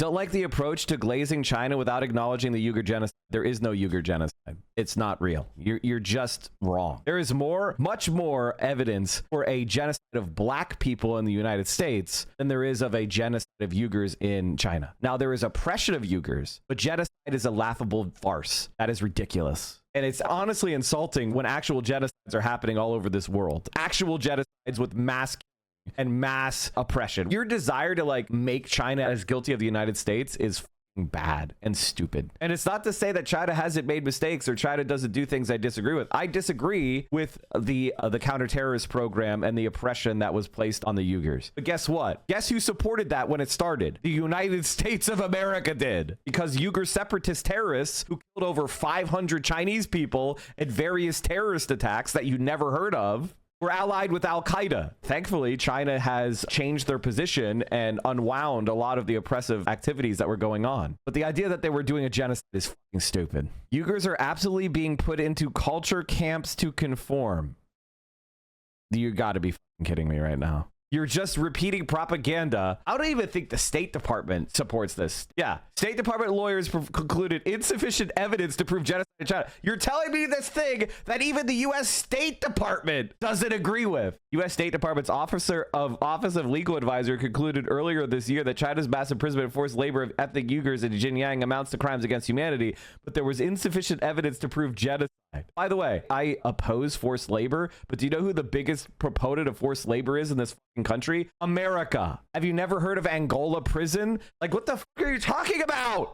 Don't like the approach to glazing China without acknowledging the Uyghur genocide. There is no Uyghur genocide. It's not real. You're just wrong. There is much more evidence for a genocide of black people in the United States than there is of a genocide of Uyghurs in China. Now, there is oppression of Uyghurs, but genocide is a laughable farce. That is ridiculous. And it's honestly insulting when actual genocides are happening all over this world. Actual genocides with mass and mass oppression. Your desire to like make China as guilty of the United States is bad and stupid. And it's not to say that China hasn't made mistakes or China doesn't do things I disagree with. I disagree with the counter-terrorist program and the oppression that was placed on the Uyghurs. But guess what? Guess who supported that when it started? The United States of America did. Because Uyghur separatist terrorists who killed over 500 Chinese people in various terrorist attacks that you never heard of were allied with Al-Qaeda. Thankfully, China has changed their position and unwound a lot of the oppressive activities that were going on. But the idea that they were doing a genocide is fucking stupid. Uyghurs are absolutely being put into culture camps to conform. You gotta be fucking kidding me right now. You're just repeating propaganda. I don't even think the State Department supports this. Yeah, State Department lawyers concluded insufficient evidence to prove genocide in China. You're telling me this thing that even the U.S. State Department doesn't agree with. U.S. State Department's Office of Legal Advisor concluded earlier this year that China's mass imprisonment of forced labor of ethnic Uyghurs in Xinjiang amounts to crimes against humanity, but there was insufficient evidence to prove genocide. By the way, I oppose forced labor, but do you know who the biggest proponent of forced labor is in this fucking country? America. Have you never heard of Angola prison? Like, what the fuck are you talking about?